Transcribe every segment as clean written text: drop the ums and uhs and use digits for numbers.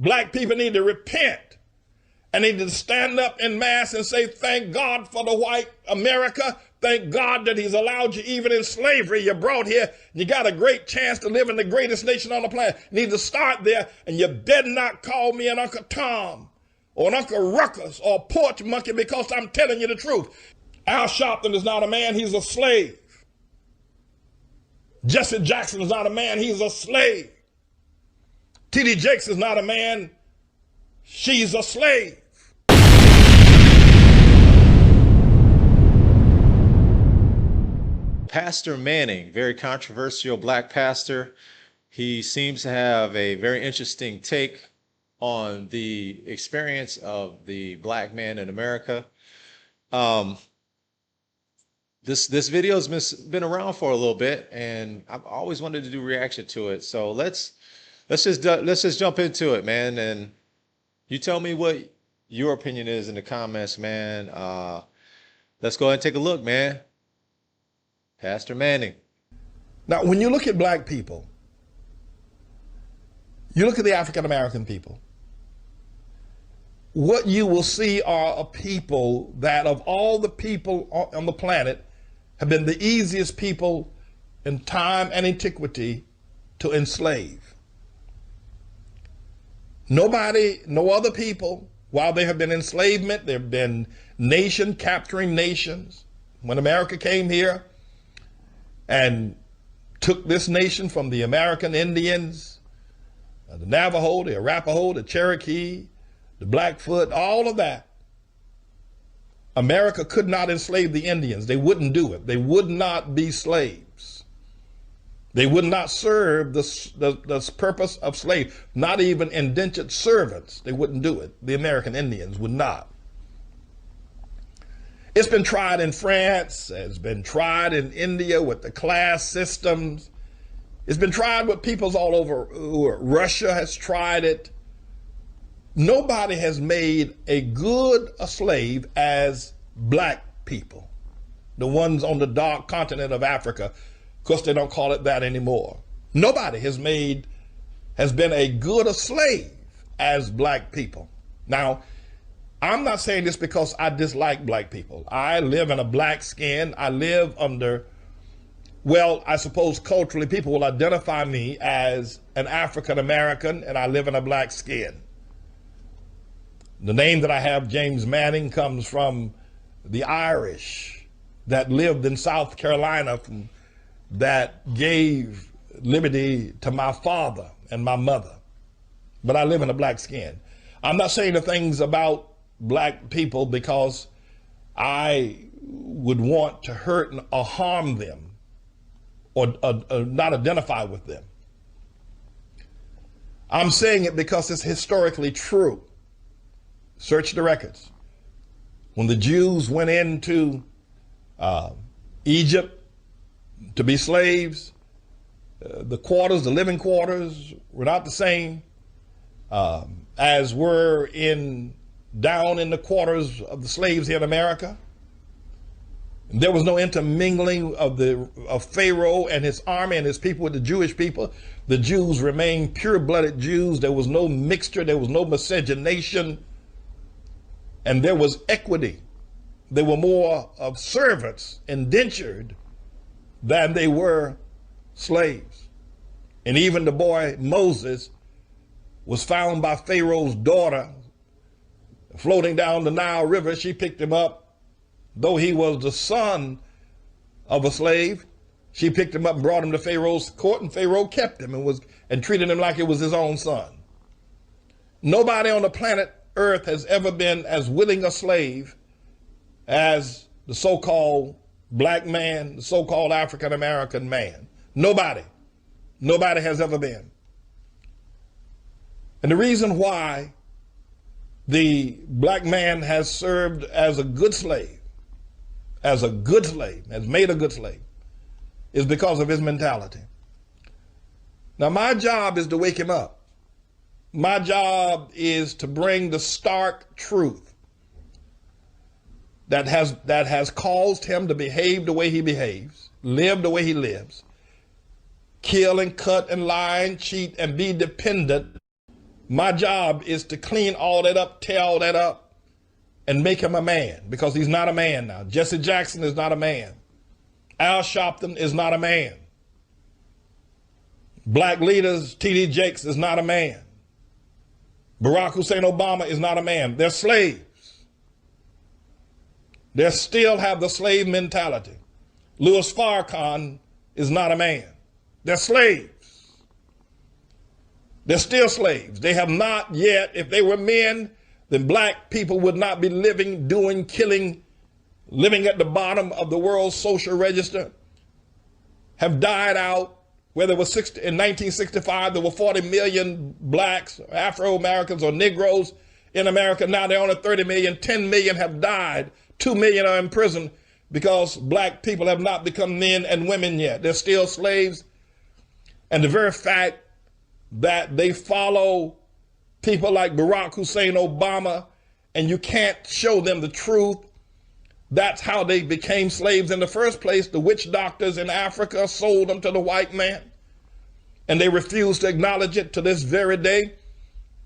Black people need to repent and need to stand up in mass and say, thank God for the white America. Thank God that he's allowed you, even in slavery, you're brought here. You got a great chance to live in the greatest nation on the planet. You need to start there, and you better not call me an Uncle Tom or an Uncle Ruckus or a porch monkey, because I'm telling you the truth. Al Sharpton is not a man, he's a slave. Jesse Jackson is not a man, he's a slave. T.D. Jakes is not a man, she's a slave. Pastor Manning, very controversial black pastor. He seems to have a very interesting take on the experience of the black man in America. This video has been around for a little bit, and I've always wanted to do reaction to it. So let's just jump into it, man. And you tell me what your opinion is in the comments, man. Let's go ahead and take a look, man. Pastor Manning. Now, when you look at black people, you look at the African American people, what you will see are a people that, of all the people on the planet, have been the easiest people in time and antiquity to enslave. Nobody, no other people, while there have been enslavement, there have been nation capturing nations. When America came here and took this nation from the American Indians, the Navajo, the Arapaho, the Cherokee, the Blackfoot, all of that, America could not enslave the Indians. They wouldn't do it. They would not be slaves. They would not serve the purpose of slave, not even indentured servants. They wouldn't do it. The American Indians would not. It's been tried in France. It's been tried in India with the class systems. It's been tried with peoples all over. Russia has tried it. Nobody has made as good a slave as black people, the ones on the dark continent of Africa. Of course, they don't call it that anymore. Nobody has been a good a slave as black people. Now, I'm not saying this because I dislike black people. I live in a black skin. I live under, well, I suppose culturally people will identify me as an African American, and I live in a black skin. The name that I have, James Manning, comes from the Irish that lived in South Carolina that gave liberty to my father and my mother. But I live in a black skin. I'm not saying the things about black people because I would want to hurt or harm them or not identify with them. I'm saying it because it's historically true. Search the records. When the Jews went into Egypt to be slaves, the living quarters were not the same as were down in the quarters of the slaves here in America. There was no intermingling of Pharaoh and his army and his people with the Jewish people. The Jews remained pure-blooded Jews. There was no mixture. There was no miscegenation. And there was equity. They were more of servants, indentured, than they were slaves. And even the boy Moses was found by Pharaoh's daughter floating down the Nile River. She picked him up. Though he was the son of a slave, she picked him up and brought him to Pharaoh's court, and Pharaoh kept him and treated him like it was his own son. Nobody on the planet Earth has ever been as willing a slave as the so-called black man, the so-called African-American man. Nobody has ever been. And the reason why the black man has served as a good slave, has made a good slave, is because of his mentality. Now, my job is to wake him up. My job is to bring the stark truth that has caused him to behave the way he behaves, live the way he lives, kill and cut and lie and cheat and be dependent My job is to clean all that up, tear all that up, and make him a man, because he's not a man now. Jesse Jackson is not a man. Al Sharpton is not a man. Black leaders, T.D. Jakes is not a man. Barack Hussein Obama is not a man. They're slaves. They still have the slave mentality. Louis Farrakhan is not a man. They're slaves. They're still slaves. They have not yet, if they were men, then black people would not be living, doing, killing, living at the bottom of the world's social register, have died out. Where there was in 1965, there were 40 million blacks, Afro-Americans, or Negroes in America. Now there are only 30 million. 10 million have died. 2 million are in prison because black people have not become men and women yet. They're still slaves. And the very fact that they follow people like Barack Hussein Obama, and you can't show them the truth, that's how they became slaves in the first place. The witch doctors in Africa sold them to the white man, and they refuse to acknowledge it to this very day.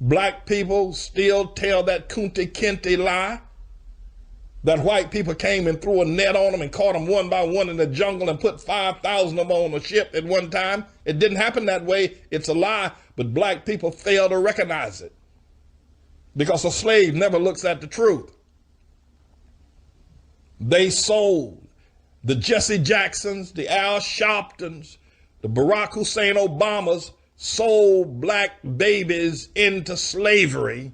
Black people still tell that Kunti Kinte lie, that white people came and threw a net on them and caught them one by one in the jungle and put 5,000 of them on a ship at one time. It didn't happen that way. It's a lie, but black people fail to recognize it because a slave never looks at the truth. They sold the Jesse Jacksons, the Al Sharptons, the Barack Hussein Obamas, sold black babies into slavery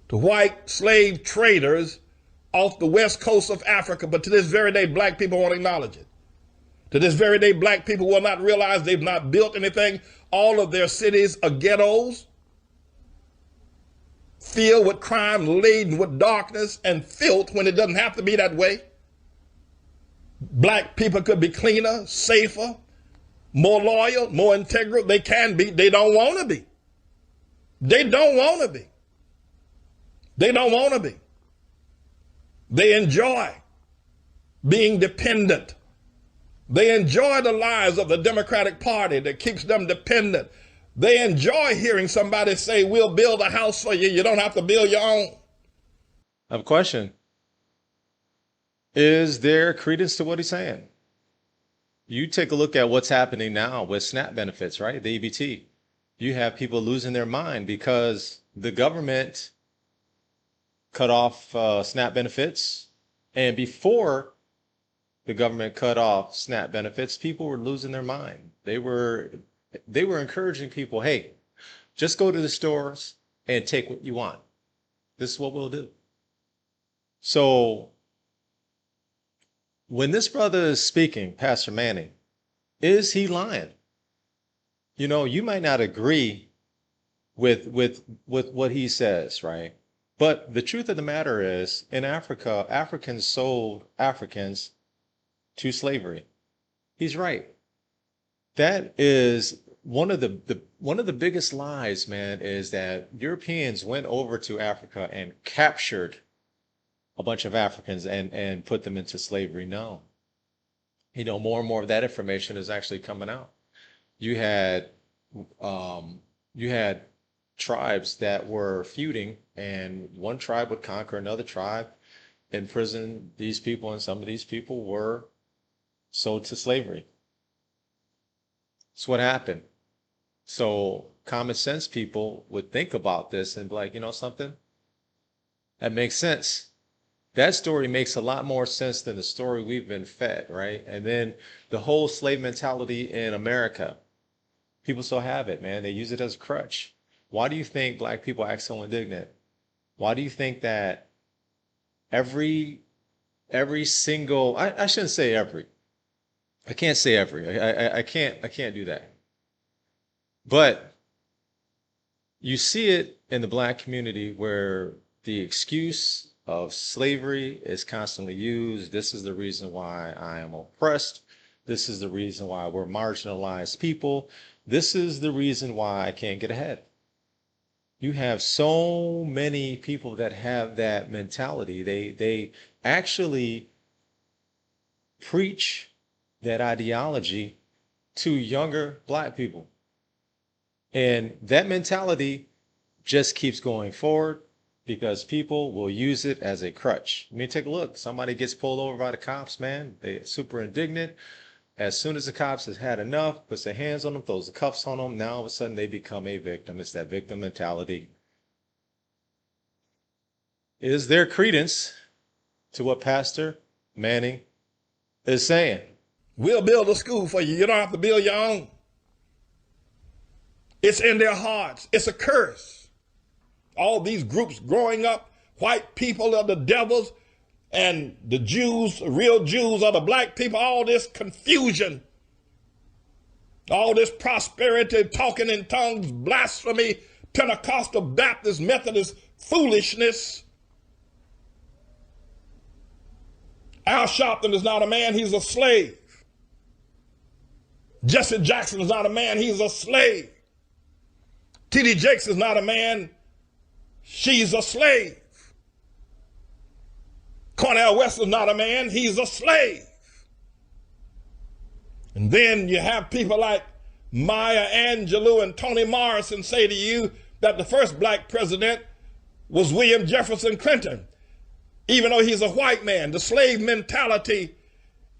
to white slave traders off the west coast of Africa. But to this very day, black people won't acknowledge it. To this very day, black people will not realize they've not built anything. All of their cities are ghettos, filled with crime, laden with darkness and filth, when it doesn't have to be that way. Black people could be cleaner, safer, more loyal, more integral. They can be. They don't want to be. They don't want to be. They don't want to be. They enjoy being dependent. They enjoy the lies of the Democratic Party that keeps them dependent. They enjoy hearing somebody say, we'll build a house for you. You don't have to build your own. I have a question. Is there credence to what he's saying? You take a look at what's happening now with SNAP benefits, right? The EBT. You have people losing their mind because the government cut off SNAP benefits. And before the government cut off SNAP benefits, people were losing their mind. They were encouraging people, hey, just go to the stores and take what you want. This is what we'll do. So when this brother is speaking, Pastor Manning, is he lying? You know, you might not agree with what he says, right? But the truth of the matter is, in Africa, Africans sold Africans to slavery. He's right. That is one of the biggest lies, man, is that Europeans went over to Africa and captured a bunch of Africans and put them into slavery. No. You know, more and more of that information is actually coming out. You had tribes that were feuding, and one tribe would conquer another tribe, imprison these people, and some of these people were sold to slavery. That's what happened. So common sense people would think about this and be like, you know something? That makes sense. That story makes a lot more sense than the story we've been fed, right? And then the whole slave mentality in America. People still have it, man. They use it as a crutch. Why do you think black people act so indignant? Why do you think that every single, I shouldn't say every. I can't say every. I can't do that. But you see it in the black community where the excuse of slavery is constantly used. This is the reason why I am oppressed. This is the reason why we're marginalized people. This is the reason why I can't get ahead. You have so many people that have that mentality. They actually preach that ideology to younger black people. And that mentality just keeps going forward because people will use it as a crutch. I mean, take a look. Somebody gets pulled over by the cops, man. They're super indignant. As soon as the cops has had enough, puts their hands on them, throws the cuffs on them, now all of a sudden they become a victim. It's that victim mentality. Is there credence to what Pastor Manning is saying? We'll build a school for you. You don't have to build your own. It's in their hearts. It's a curse. All these groups growing up, white people are the devils, and the Jews, real Jews, are the black people. All this confusion, all this prosperity, talking in tongues, blasphemy, Pentecostal, Baptist, Methodist foolishness. Al Sharpton is not a man, he's a slave. Jesse Jackson is not a man, he's a slave. T.D. Jakes is not a man, she's a slave. Cornel West is not a man, he's a slave. And then you have people like Maya Angelou and Toni Morrison say to you that the first black president was William Jefferson Clinton, even though he's a white man. The slave mentality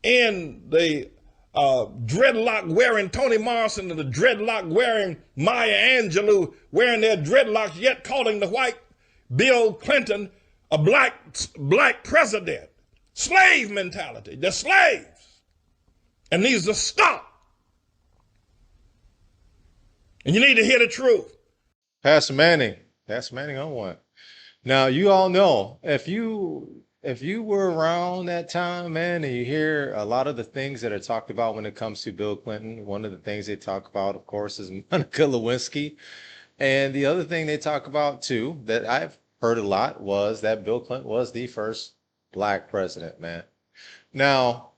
in the dreadlock wearing Toni Morrison and the dreadlock wearing Maya Angelou wearing their dreadlocks, yet calling the white Bill Clinton a black president. Slave mentality. They're slaves and needs to stop. And you need to hear the truth. Pastor Manning on one. Now, you all know, if you were around that time, man, and you hear a lot of the things that are talked about when it comes to Bill Clinton, one of the things they talk about, of course, is Monica Lewinsky. And the other thing they talk about, too, that I've heard a lot, was that Bill Clinton was the first black president, man. Now,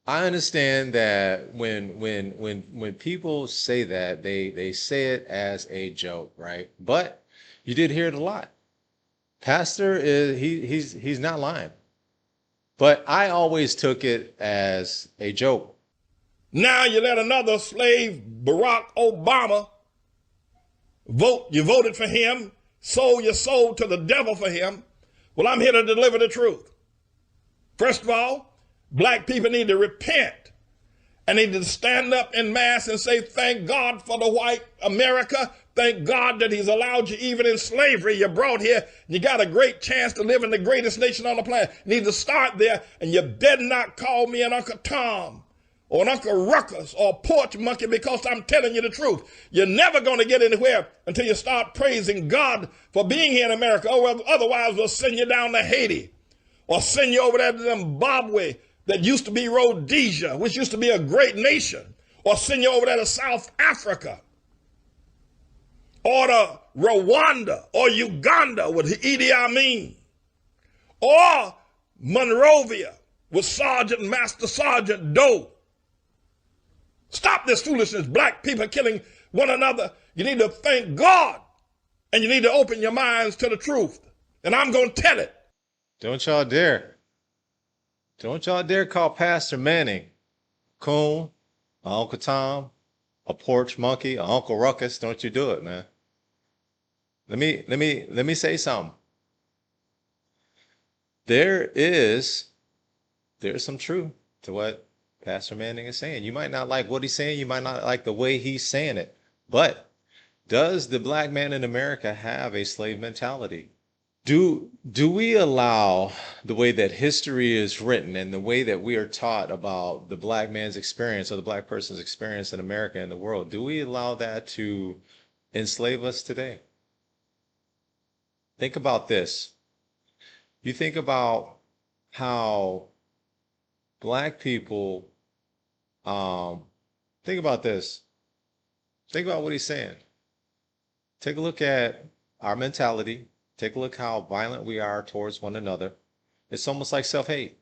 I understand that when people say that, they say it as a joke, right? But you did hear it a lot. Pastor is he's not lying. But I always took it as a joke. Now you let another slave, Barack Obama, vote. You voted for him, sold your soul to the devil for him. Well, I'm here to deliver the truth. First of all, black people need to repent and need to stand up in mass and say, thank God for the white America. Thank God that he's allowed you, even in slavery, you're brought here. You got a great chance to live in the greatest nation on the planet. You need to start there, and you better not call me an Uncle Tom or an Uncle Ruckus or a porch monkey, because I'm telling you the truth. You're never going to get anywhere until you start praising God for being here in America. Oh, well, otherwise we'll send you down to Haiti or send you over there to Zimbabwe that used to be Rhodesia, which used to be a great nation, or send you over there to South Africa, or to Rwanda, or Uganda with Idi Amin, or Monrovia with Master Sergeant Doe. Stop this foolishness. Black people killing one another. You need to thank God, and you need to open your minds to the truth. And I'm going to tell it. Don't y'all dare. Don't y'all dare call Pastor Manning coon, a Uncle Tom, a porch monkey, a Uncle Ruckus. Don't you do it, man. Let me say something. There's some truth to what Pastor Manning is saying. You might not like what he's saying, you might not like the way he's saying it, but does the black man in America have a slave mentality? Do we allow the way that history is written and the way that we are taught about the black man's experience or the black person's experience in America and the world, do we allow that to enslave us today? Think about this. You think about how black people, think about this. Think about what he's saying. Take a look at our mentality. Take a look how violent we are towards one another. It's almost like self-hate.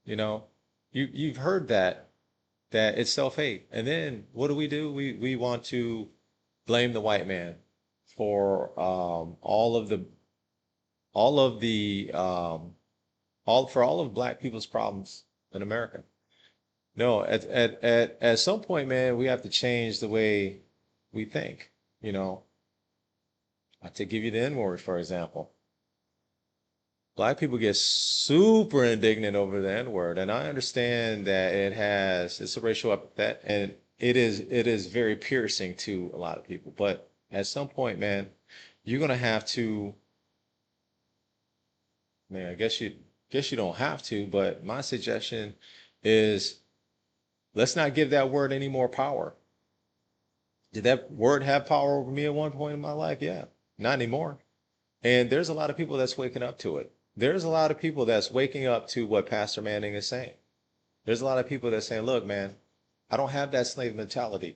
You know, you've heard that it's self-hate. And then what do? We want to blame the white man for all of black people's problems in America. No, at some point, man, we have to change the way we think. You know, to give you the N word, for example, black people get super indignant over the N word, and I understand that it's a racial epithet, and it is very piercing to a lot of people. But at some point, man, you're gonna have to, man, I guess you don't have to, but my suggestion is let's not give that word any more power. Did that word have power over me at one point in my life? Yeah, not anymore. And there's a lot of people that's waking up to it. There's a lot of people that's waking up to what Pastor Manning is saying. There's a lot of people that's saying, look, man, I don't have that slave mentality.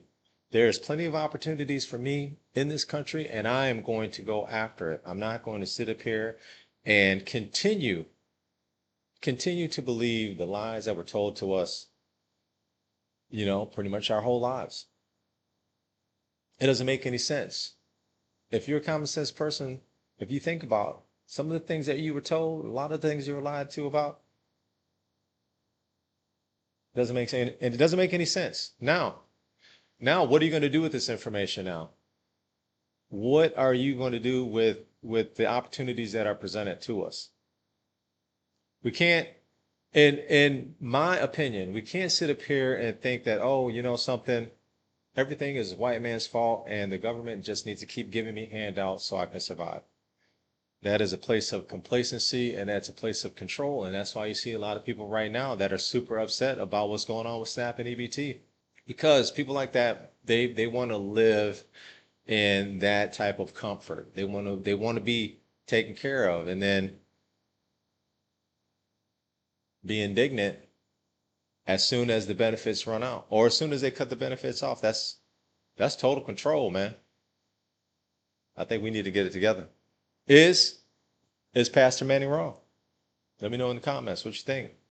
There's plenty of opportunities for me in this country, and I am going to go after it. I'm not going to sit up here and continue to believe the lies that were told to us, pretty much our whole lives. It doesn't make any sense. If you're a common sense person, if you think about some of the things that you were told, a lot of things you were lied to about, doesn't make sense, and it doesn't make any sense. Now, what are you going to do with this information now? What are you going to do with the opportunities that are presented to us? We can't, in my opinion, we can't sit up here and think that, oh, you know something, everything is white man's fault and the government just needs to keep giving me handouts so I can survive. That is a place of complacency and that's a place of control. And that's why you see a lot of people right now that are super upset about what's going on with SNAP and EBT. Because people like that, they want to live in that type of comfort. They want to be taken care of and then be indignant as soon as the benefits run out or as soon as they cut the benefits off. That's total control, man. I think we need to get it together. Is is Pastor Manning wrong? Let me know in the comments what you think.